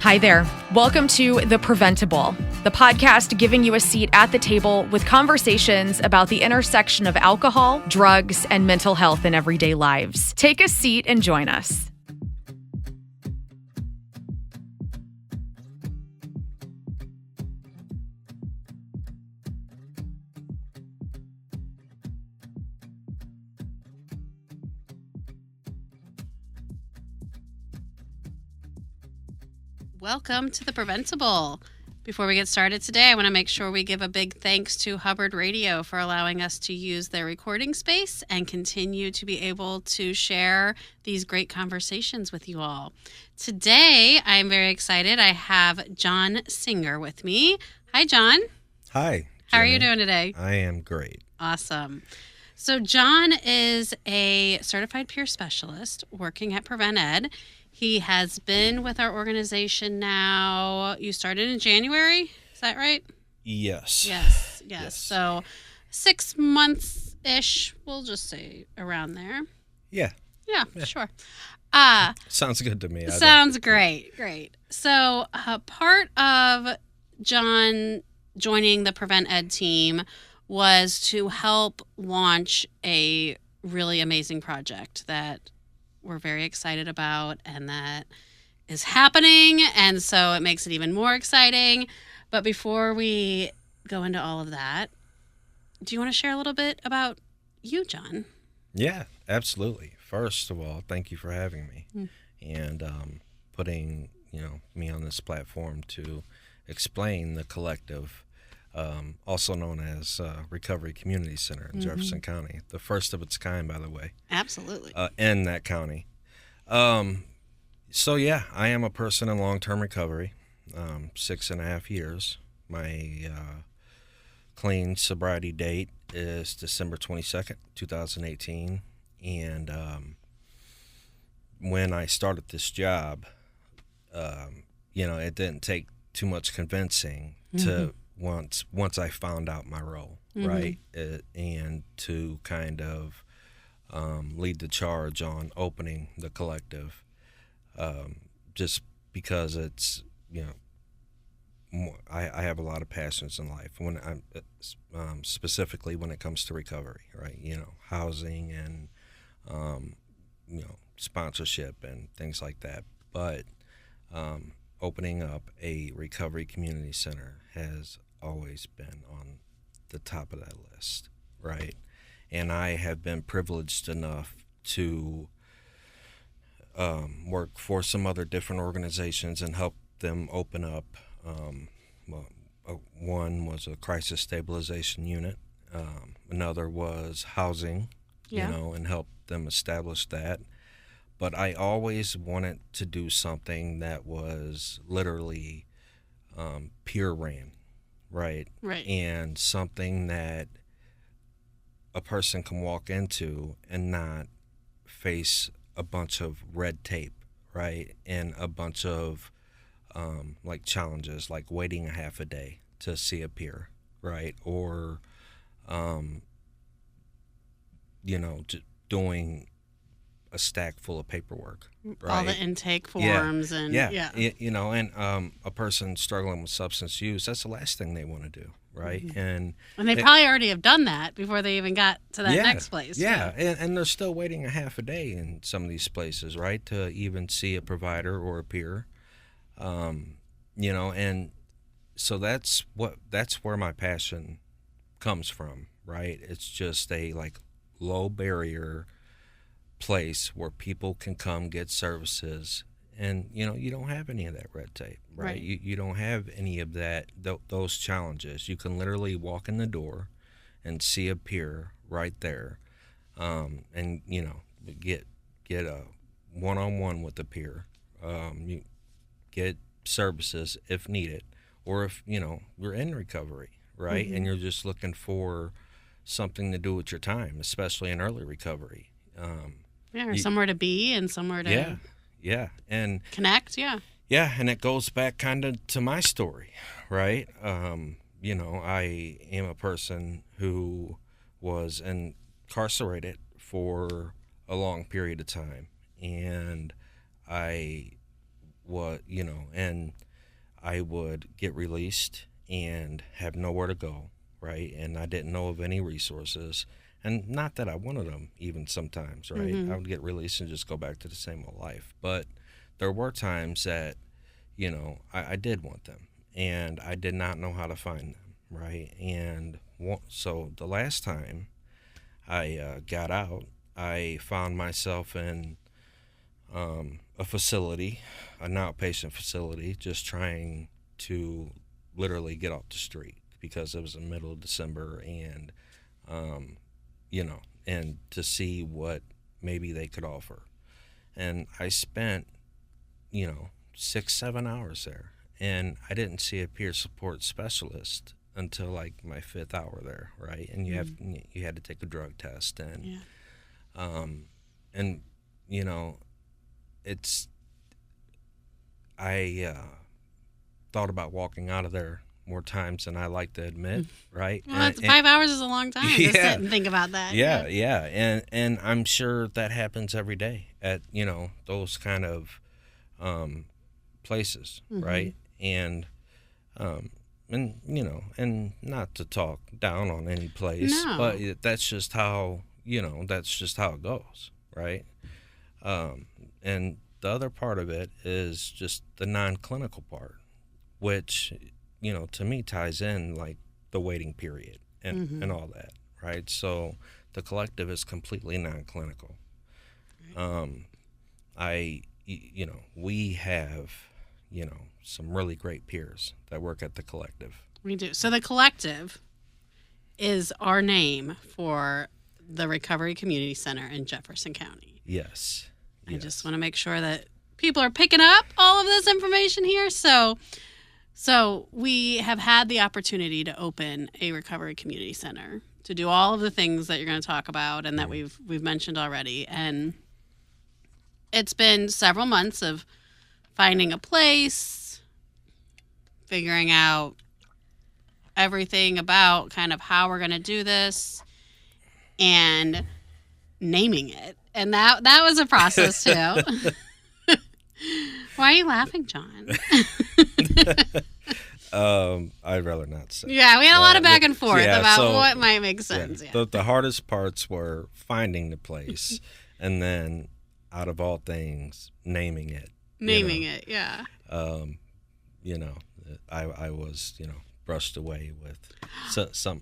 Hi there. Welcome to The Preventable, the podcast giving you a seat at the table with conversations about the intersection of alcohol, drugs, and mental health in everyday lives. Take a seat and join us. Welcome to The Preventable. Before we get started today, I want to make sure we give a big thanks to Hubbard Radio for allowing us to use their recording space and continue to be able to share these great conversations with you all. Today, I'm very excited. I have John Singer with me. Hi, John. Hi. How are you doing today? I am great. Awesome. So John is a certified peer specialist working at Prevent+Ed. He has been with our organization now. You started in January, is that right? Yes. Yes. So 6 months-ish, we'll just say around there. Yeah. Yeah. Sure. Sounds good to me. Sounds great. So part of John joining the Prevent+Ed team was to help launch a really amazing project that we're very excited about and that is happening, and so it makes it even more exciting. But before we go into all of that, do you want to share a little bit about you, John? Yeah, absolutely. First of all, thank you for having me and putting me on this platform to explain the collective, also known as Recovery Community Center in Jefferson County, the first of its kind, by the way. Absolutely. In that county. So yeah, I am a person in long-term recovery, 6.5 years. My clean sobriety date is December 22nd, 2018. And when I started this job, it didn't take too much convincing to once I found out my role, right? And to kind of lead the charge on opening the collective, just because it's, I have a lot of passions in life when I'm specifically when it comes to recovery, right? Housing and, sponsorship and things like that. But opening up a recovery community center has always been on the top of that list, right? And I have been privileged enough to work for some other different organizations and help them open up. One was a crisis stabilization unit. Another was housing, and help them establish that. But I always wanted to do something that was literally peer ran, right? Right. And something that a person can walk into and not face a bunch of red tape, right? And a bunch of challenges, like waiting a half a day to see a peer, right? Or, doing a stack full of paperwork, right? All the intake forms and a person struggling with substance use, that's the last thing they want to do, right? And they probably already have done that before they even got to that next place. Yeah. And they're still waiting a half a day in some of these places, right, to even see a provider or a peer, and so that's where my passion comes from, right? It's just a low barrier place where people can come get services, and you don't have any of that red tape, right? You don't have any of that those challenges. You can literally walk in the door and see a peer right there, and get a one-on-one with the peer. You get services if needed, or if you're in recovery, right? And you're just looking for something to do with your time, especially in early recovery. Or somewhere to be and somewhere to and connect. And it goes back kind of to my story, right? I am a person who was incarcerated for a long period of time, and I what, and I would get released and have nowhere to go, right? And I didn't know of any resources. And not that I wanted them even sometimes, right? Mm-hmm. I would get released and just go back to the same old life. But there were times that, I did want them, and I did not know how to find them, right? And so the last time I got out, I found myself in a facility, an outpatient facility, just trying to literally get off the street because it was the middle of December, and and to see what maybe they could offer. And I spent 6-7 hours there, and I didn't see a peer support specialist until like my 5th hour there, right? And you had to take a drug test, and it's I thought about walking out of there more times than I like to admit, right? Well, 5 hours is a long time to sit and think about that. Yeah. And I'm sure that happens every day at, those kind of places, right? And and not to talk down on any place, but that's just how, it goes, right? And the other part of it is just the non-clinical part, which, to me ties in like the waiting period and all that, right? So the collective is completely non-clinical. We have, some really great peers that work at the collective. We do. So the collective is our name for the Recovery Community Center in Jefferson County. Yes. I just want to make sure that people are picking up all of this information here. So we have had the opportunity to open a recovery community center to do all of the things that you're going to talk about and that we've mentioned already. And it's been several months of finding a place, figuring out everything about kind of how we're going to do this, and naming it. And that was a process too. Why are you laughing, John? I'd rather not say. Yeah, we had a lot of back and forth about what might make sense. Yeah. The hardest parts were finding the place, and then, out of all things, naming it. It, yeah. I was, brushed away with some.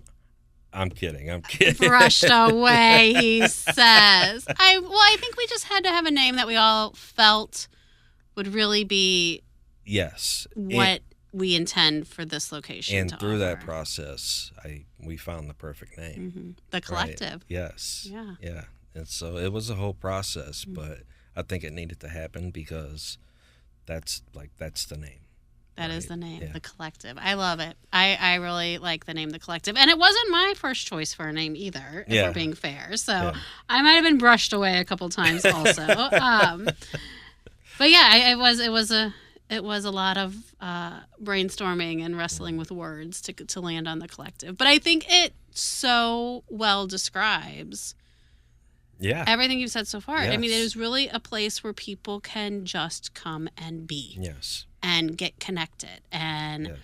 I'm kidding. Brushed away, he says. I think we just had to have a name that we all felt would really be what we intend for this location. And to through offer. that process, we found the perfect name. Mm-hmm. The collective. Right? Yes. Yeah. Yeah. And so it was a whole process, but I think it needed to happen because that's the name. That is the name, yeah. The collective. I love it. I really like the name, the collective. And it wasn't my first choice for a name either, if we're being fair. So I might have been brushed away a couple times also. But yeah, it was a lot of brainstorming and wrestling with words to land on the collective. But I think it so well describes everything you've said so far. Yes. I mean, it is really a place where people can just come and be. Yes. And get connected. And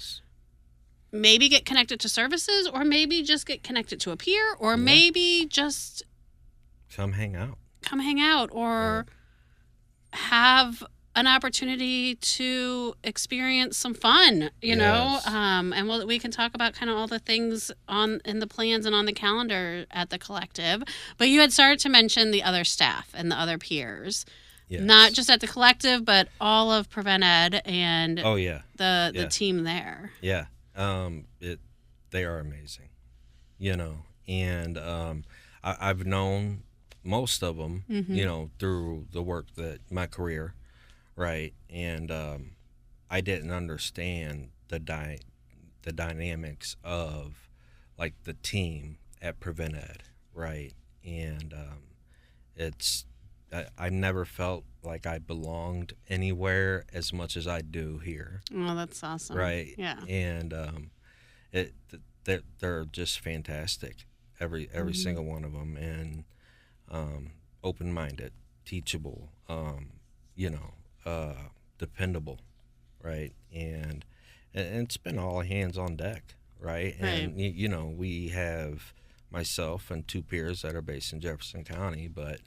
maybe get connected to services, or maybe just get connected to a peer, or maybe just come hang out, or have an opportunity to experience some fun, you know, and we can talk about kind of all the things in the plans and on the calendar at the collective. But you had started to mention the other staff and the other peers, not just at the collective, but all of Prevent+Ed and the team there. Yeah, they are amazing, and I've known most of them, through the work that my career. Right, and I didn't understand the dynamics of like the team at Prevent+Ed, right? And I never felt like I belonged anywhere as much as I do here. Oh, that's awesome! Right, yeah, and they're just fantastic, every single one of them, and open-minded, teachable, dependable, right? And it's been all hands on deck, right? And you know, we have myself and 2 peers that are based in Jefferson County, but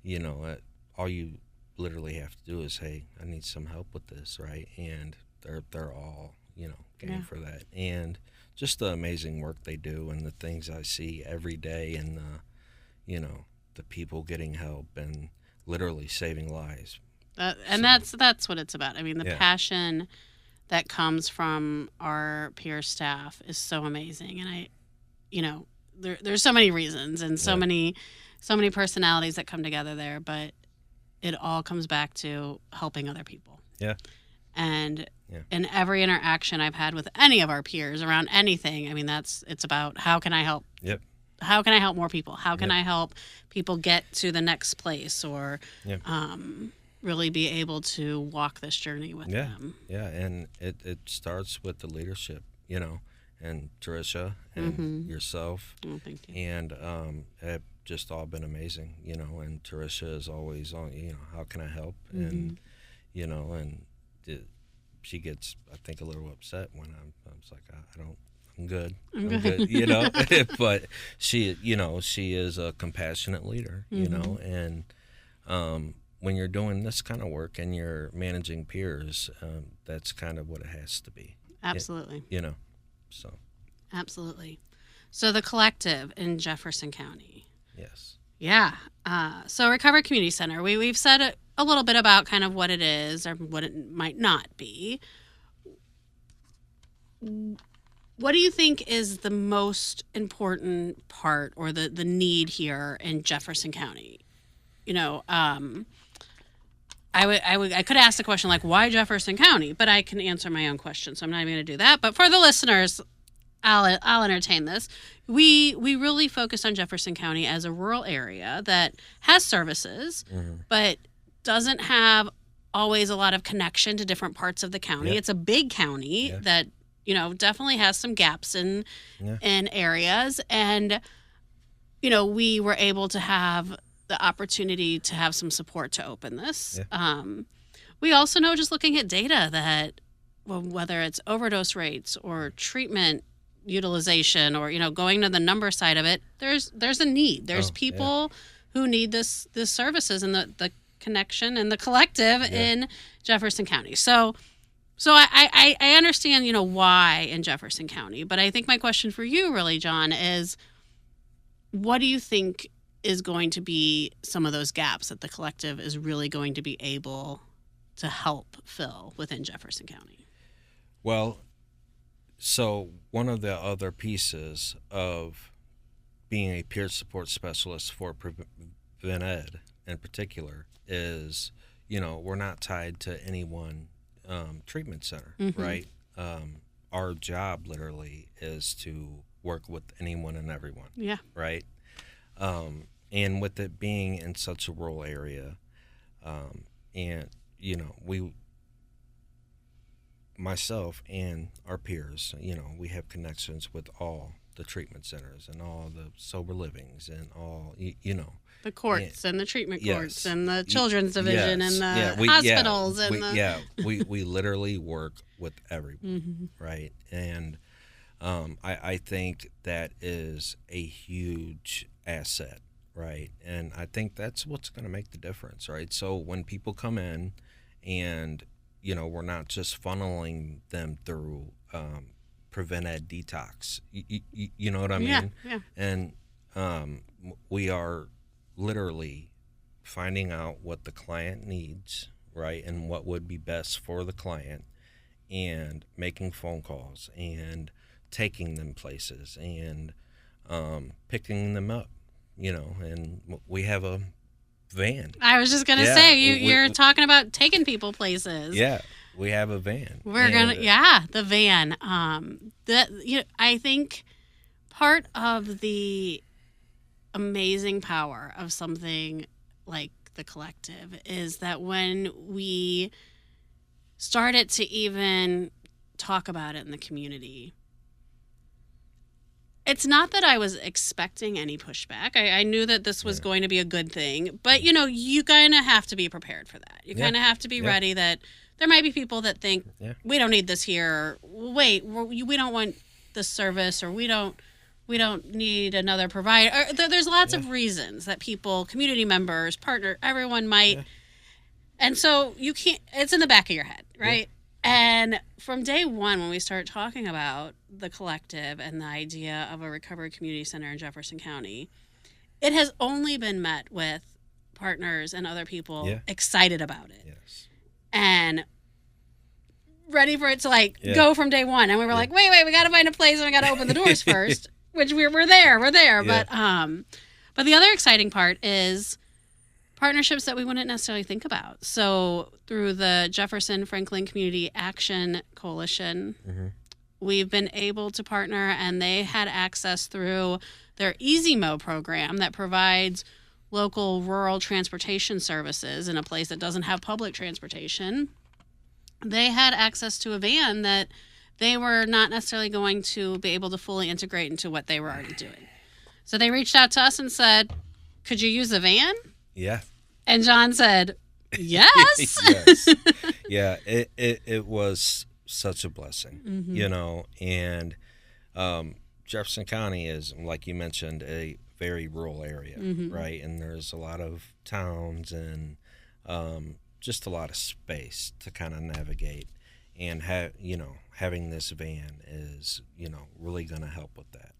you know, all you literally have to do is, hey, I need some help with this, right? And they're all, you know, game for that. And just the amazing work they do and the things I see every day, and you know, the people getting help and literally saving lives. And that's what it's about. I mean, the passion that comes from our peer staff is so amazing. And you know, there's so many reasons and so many personalities that come together there, but it all comes back to helping other people. Yeah. And in every interaction I've had with any of our peers around anything, I mean, it's about how can I help? Yep. How can I help more people? How can I help people get to the next place, or really be able to walk this journey with them? Yeah, and it starts with the leadership, you know, and Tricia and yourself. Oh, thank you. And it just all been amazing, you know, and Tricia is always on, you know, how can I help? And, you know, and she gets, I think, a little upset when I'm just like, I'm good, you know, but she, you know, she is a compassionate leader, you know, and when you're doing this kind of work and you're managing peers, that's kind of what it has to be. Absolutely. You know, so. Absolutely. So the collective in Jefferson County. Yes. Yeah. So Recovery Community Center, we've said a little bit about kind of what it is or what it might not be. What do you think is the most important part or the need here in Jefferson County? You know, I could ask the question like, why Jefferson County? But I can answer my own question, so I'm not even going to do that. But for the listeners, I'll entertain this. We really focus on Jefferson County as a rural area that has services, but doesn't have always a lot of connection to different parts of the county. It's a big county that, you know, definitely has some gaps in areas. And, you know, we were able to have the opportunity to have some support to open this. We also know, just looking at data, that whether it's overdose rates or treatment utilization, or, you know, going to the number side of it, there's a need. There's people who need this services and the connection and the collective in Jefferson County. So I understand, you know, why in Jefferson County, but I think my question for you really, John, is what do you think is going to be some of those gaps that the collective is really going to be able to help fill within Jefferson County? Well, so one of the other pieces of being a peer support specialist for Prevent+Ed in particular is, you know, we're not tied to any one treatment center, right? Our job literally is to work with anyone and everyone, right? And with it being in such a rural area, and, you know, myself and our peers, you know, we have connections with all the treatment centers and all the sober livings and all, you know. The courts and the treatment courts and the children's division and the hospitals. We literally work with everyone, right? And I think that is a huge asset, right? And I think that's what's going to make the difference, right? So when people come in and, you know, we're not just funneling them through Prevent+Ed detox. You know what I mean? Yeah. And we are literally finding out what the client needs, right, and what would be best for the client, and making phone calls and taking them places and picking them up, you know. And we have a van. I was just gonna say, you're talking about taking people places. Yeah, we have a van. The van. I think part of the amazing power of something like the collective is that when we started to even talk about it in the community, it's not that I was expecting any pushback. I knew that this was going to be a good thing, but, you know, you kind of have to be prepared for that. You kind of have to be ready that there might be people that think, Yeah. we don't need this here. Or, wait, we don't want this service, or we don't need another provider. Or, there's lots of reasons that people, community members, partner, everyone might. Yeah. And so you can't, it's in the back of your head, right? Yeah. And from day one, when we started talking about the collective and the idea of a recovery community center in Jefferson County, it has only been met with partners and other people excited about it. Yes. And ready for it to go from day one. And we were like, wait, we got to find a place and we got to open the doors first, which we're there. Yeah. But the other exciting part is partnerships that we wouldn't necessarily think about. So through the Jefferson Franklin Community Action Coalition, we've been able to partner, and they had access through their Easy Mo program that provides local rural transportation services in a place that doesn't have public transportation. They had access to a van that they were not necessarily going to be able to fully integrate into what they were already doing. So they reached out to us and said, could you use a van? Yeah. And John said, yes. Yes. Yeah, it was such a blessing, you know, and Jefferson County is, like you mentioned, a very rural area, right? And there's a lot of towns and just a lot of space to kind of navigate, and having this van is, really going to help with that.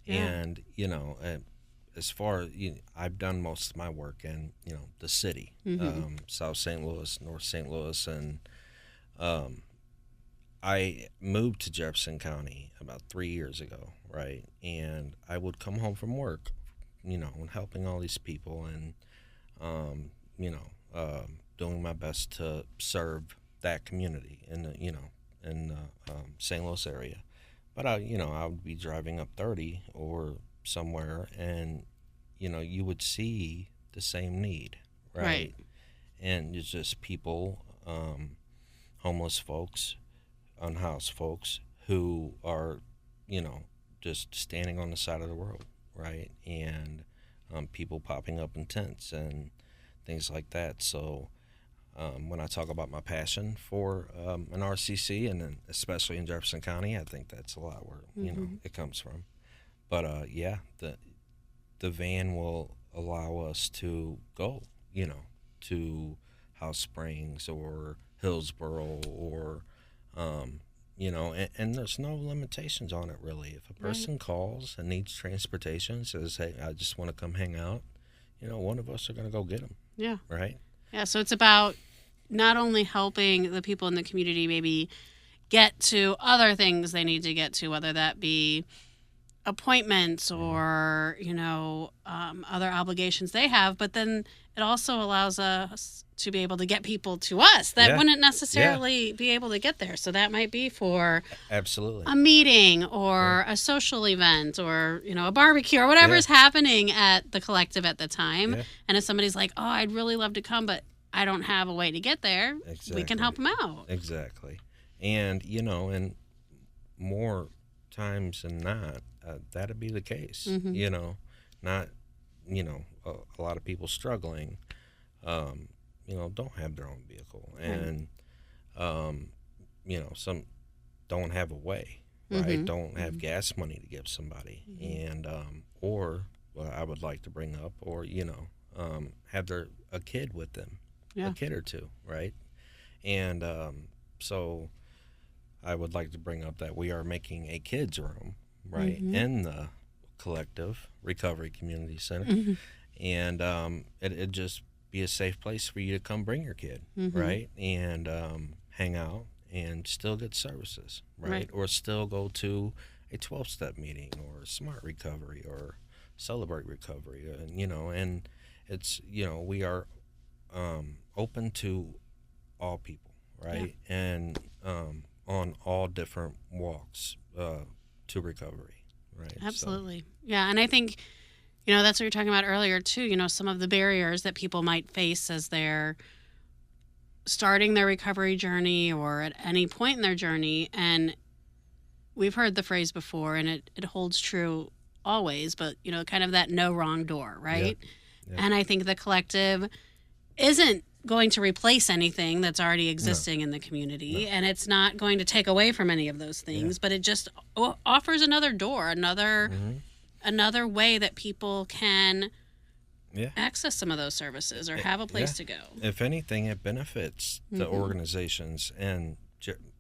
Yeah. And, as far as, I've done most of my work in, the city, South St. Louis, North St. Louis, and I moved to Jefferson County about 3 years ago, right? And I would come home from work, and helping all these people and, doing my best to serve that community in the St. Louis area. But I would be driving up 30 or somewhere, and you would see the same need, right? And it's just people, homeless folks, unhoused folks who are just standing on the side of the road, right? And people popping up in tents and things like that. So when I talk about my passion for an RCC, and then especially in Jefferson County, I think that's a lot where it comes from. But the van will allow us to go, to House Springs or Hillsboro or and there's no limitations on it really. If a person calls and needs transportation, says, "Hey, I just want to come hang out," one of us are going to go get them. Yeah. Right. Yeah. So it's about not only helping the people in the community maybe get to other things they need to get to, whether that be appointments or other obligations they have, but then it also allows us to be able to get people to us that wouldn't necessarily be able to get there. So that might be for absolutely a meeting or a social event or a barbecue or whatever is happening at the collective at the time. And if somebody's like, oh, I'd really love to come, but I don't have a way to get there, we can help them out. Exactly. And and more times than not, that'd be the case. Not a lot of people struggling don't have their own vehicle, and some don't have a way, right? Don't have gas money to give somebody, and or what I would like to bring up, or have a kid with them, a kid or two, right? And so I would like to bring up that we are making a kids room, right, in the collective recovery community center, and it'd just be a safe place for you to come bring your kid, right, and hang out and still get services, right, or still go to a 12-step meeting or Smart Recovery or Celebrate Recovery, and and it's we are open to all people, right, and on all different walks to recovery, right? Absolutely. So. Yeah, and I think, that's what you were talking about earlier, too, some of the barriers that people might face as they're starting their recovery journey or at any point in their journey. And we've heard the phrase before, and it holds true always, but, kind of that no wrong door, right? Yeah. Yeah. And I think the collective isn't going to replace anything that's already existing in the community, and it's not going to take away from any of those things, but it just offers another door, another way that people can access some of those services or have a place to go. If anything, it benefits the organizations and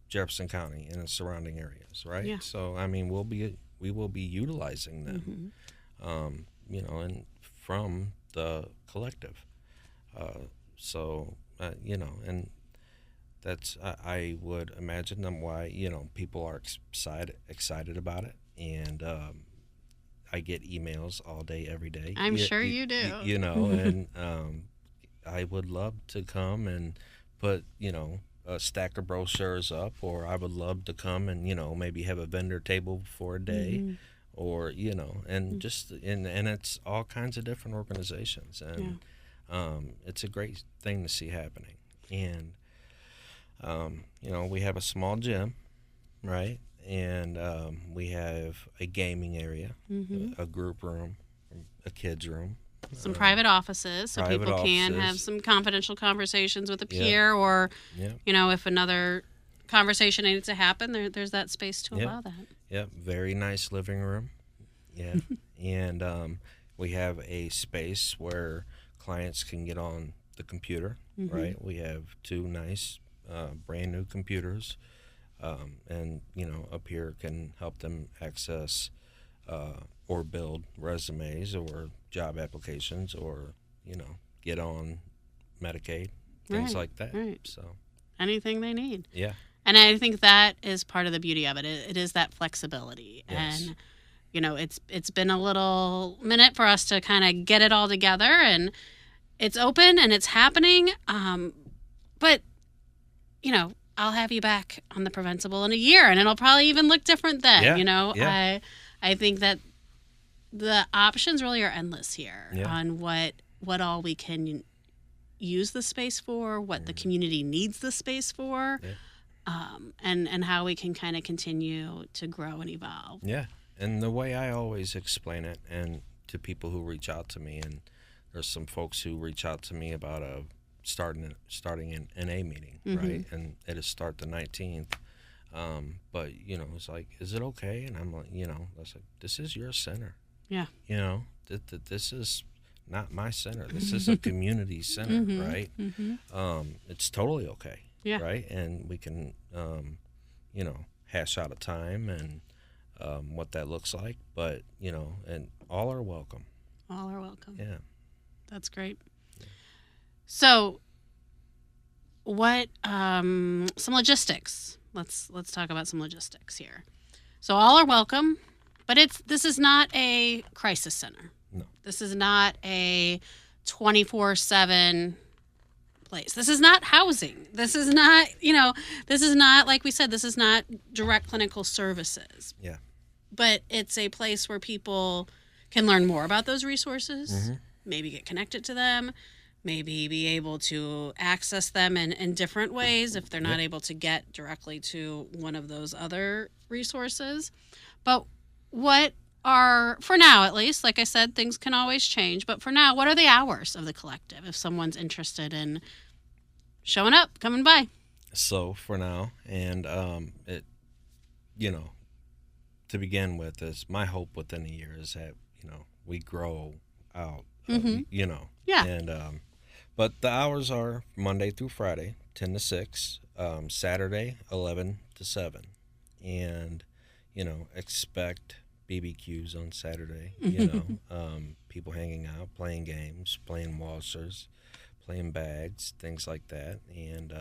Jefferson County and the surrounding areas, right? Yeah. So, I mean, we will be utilizing them, you know, and from the collective. You know, and that's, I would imagine them why, you know, people are excited about it. And I get emails all day, every day. I'm sure you do. You know, and I would love to come and put, you know, a stack of brochures up, or I would love to come and, you know, maybe have a vendor table for a day, or, you know, and just, and it's all kinds of different organizations. And it's a great thing to see happening. And, you know, we have a small gym, right? And we have a gaming area, a group room, a kids room. Some private offices, so people can have some confidential conversations with a peer, or, you know, if another conversation needs to happen, there's that space to allow that. Yep, very nice living room. Yeah, and we have a space where clients can get on the computer, right? We have 2 nice brand new computers, and, you know, up here can help them access or build resumes or job applications, or, you know, get on Medicaid, things like that. Right. So anything they need. Yeah. And I think that is part of the beauty of it. It is that flexibility. Yes. And, you know, it's been a little minute for us to kind of get it all together, and it's open and it's happening. But, you know, I'll have you back on the Preventable in a year, and it'll probably even look different then. You know, I think that the options really are endless here on what all we can use the space for, what the community needs the space for, and how we can kind of continue to grow and evolve. Yeah. And the way I always explain it, and to people who reach out to me, and there's some folks who reach out to me about starting an NA meeting, right? And it'll start the 19th. But, you know, it's like, is it okay? And I'm like, you know, I was like, this is your center. Yeah. You know, this is not my center. This is a community center, right? It's totally okay. Yeah. Right? And we can, you know, hash out a time and what that looks like. But, you know, and all are welcome. All are welcome. Yeah. That's great. So, what some logistics? Let's talk about some logistics here. So all are welcome, but this is not a crisis center. No. This is not a 24/7 place. This is not housing. This is not, you know, this is not, like we said, this is not direct clinical services. Yeah. But it's a place where people can learn more about those resources, maybe get connected to them, maybe be able to access them in different ways if they're not able to get directly to one of those other resources. But for now at least, like I said, things can always change, but for now, what are the hours of the collective if someone's interested in showing up, coming by? So for now, and it, you know, to begin with, is my hope within a year is that, you know, we grow out, you know. Yeah. And but the hours are Monday through Friday, 10 to 6, Saturday, 11 to 7. And, you know, expect BBQs on Saturday, you know, people hanging out, playing games, playing waltzers, playing bags, things like that. And,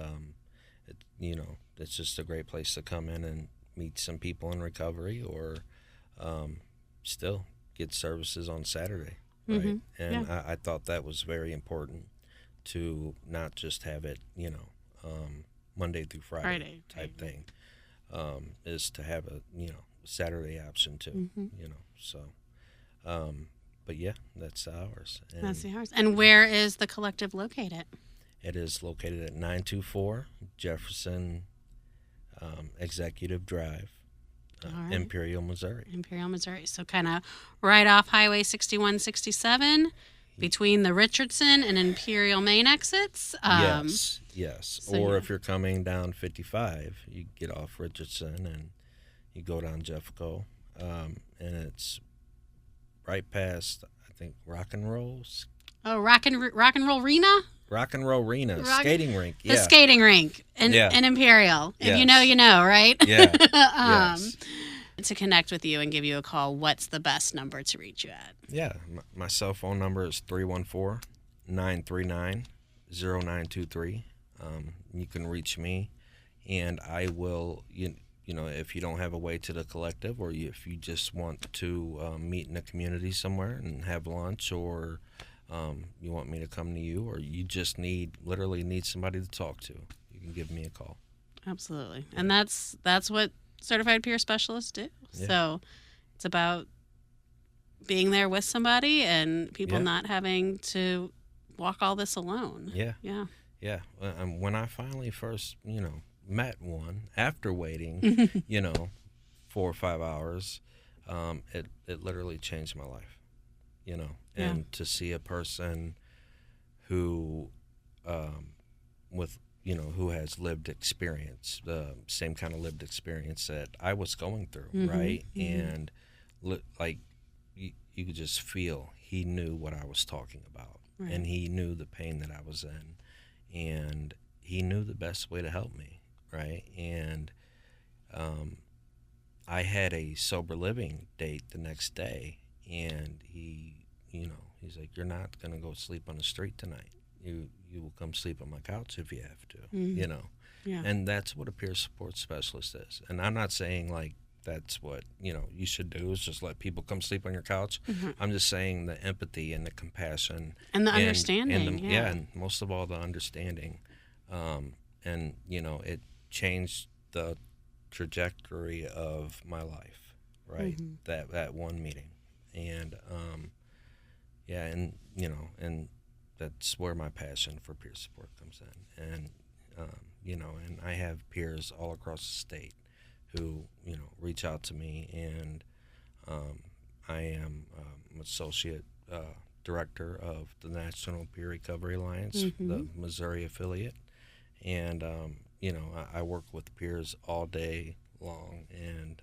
you know, it's just a great place to come in and meet some people in recovery, or still get services on Saturday, right? And I thought that was very important, to not just have it, you know, Monday through Friday type thing, is to have a, you know, Saturday option too, you know. So, but yeah, that's ours. And that's ours. And where is the collective located? It is located at 924 Jefferson Executive Drive, Imperial, Missouri. So kind of right off Highway 61, 67. between the Richardson and Imperial Main exits. Yes. So, or yeah. if you're coming down 55, you get off Richardson and you go down JeffCo, and it's right past, I think, Rock and Roll Arena? Rock and Roll Arena, skating rink. The skating rink in Imperial. If you know, you know, right? Yeah. Yes. To connect with you and give you a call, what's the best number to reach you at? Yeah. My cell phone number is 314-939-0923. You can reach me, and I will, you know, if you don't have a way to the collective, or if you just want to meet in the community somewhere and have lunch, or you want me to come to you, or you just literally need somebody to talk to, you can give me a call. Absolutely. And that's what certified peer specialists do. Yeah. So it's about being there with somebody and people not having to walk all this alone. Yeah. Yeah. When I finally first, met one after waiting, 4 or 5 hours, it literally changed my life, and to see a person who, who has lived experience, the same kind of lived experience that I was going through, right? And you could just feel he knew what I was talking about, right. And he knew the pain that I was in, and he knew the best way to help me, right? And I had a sober living date the next day, and he's like, "You're not gonna go sleep on the street tonight. You will come sleep on my couch if you have to," Yeah. And that's what a peer support specialist is. And I'm not saying like that's what you should do, is just let people come sleep on your couch. I'm just saying the empathy and the compassion and the understanding. And most of all the understanding, and it changed the trajectory of my life, right? That one meeting, and and that's where my passion for peer support comes in. And and I have peers all across the state who reach out to me, and I am associate director of the National Peer Recovery Alliance, the Missouri affiliate, and I work with peers all day long, and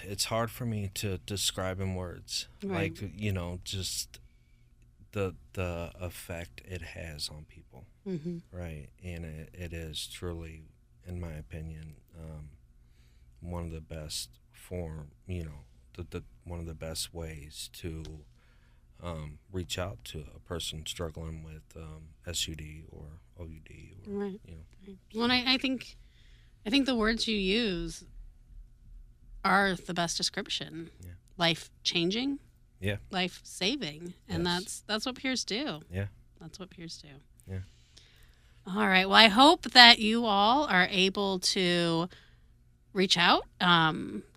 it's hard for me to describe in words, right. Like just the effect it has on people, right? And it is truly, in my opinion, one of the best one of the best ways to reach out to a person struggling with SUD or OUD, or right. Well, I think the words you use are the best description. Yeah. Life changing. Yeah. Life saving, and Yes. that's what peers do. Yeah. That's what peers do. Yeah. All right. Well, I hope that you all are able to reach out,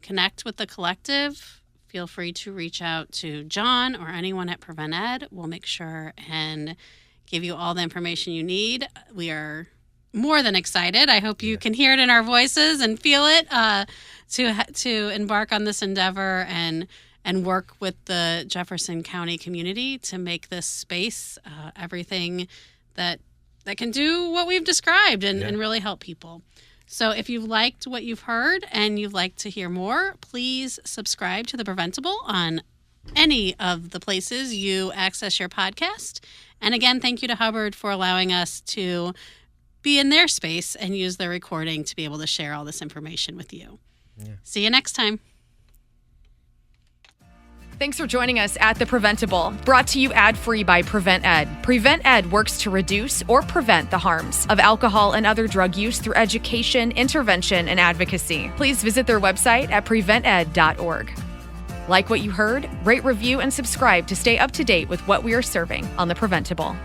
connect with the collective. Feel free to reach out to John or anyone at Prevent Ed. We'll make sure and give you all the information you need. We are more than excited. I hope you can hear it in our voices and feel it to embark on this endeavor and work with the Jefferson County community to make this space everything that can do what we've described and really help people. So if you've liked what you've heard and you'd like to hear more, please subscribe to The Preventable on any of the places you access your podcast. And again, thank you to Hubbard for allowing us to be in their space and use their recording to be able to share all this information with you. Yeah. See you next time. Thanks for joining us at The Preventable, brought to you ad-free by Prevent Ed. Prevent Ed works to reduce or prevent the harms of alcohol and other drug use through education, intervention, and advocacy. Please visit their website at prevented.org. Like what you heard? Rate, review, and subscribe to stay up to date with what we are serving on The Preventable.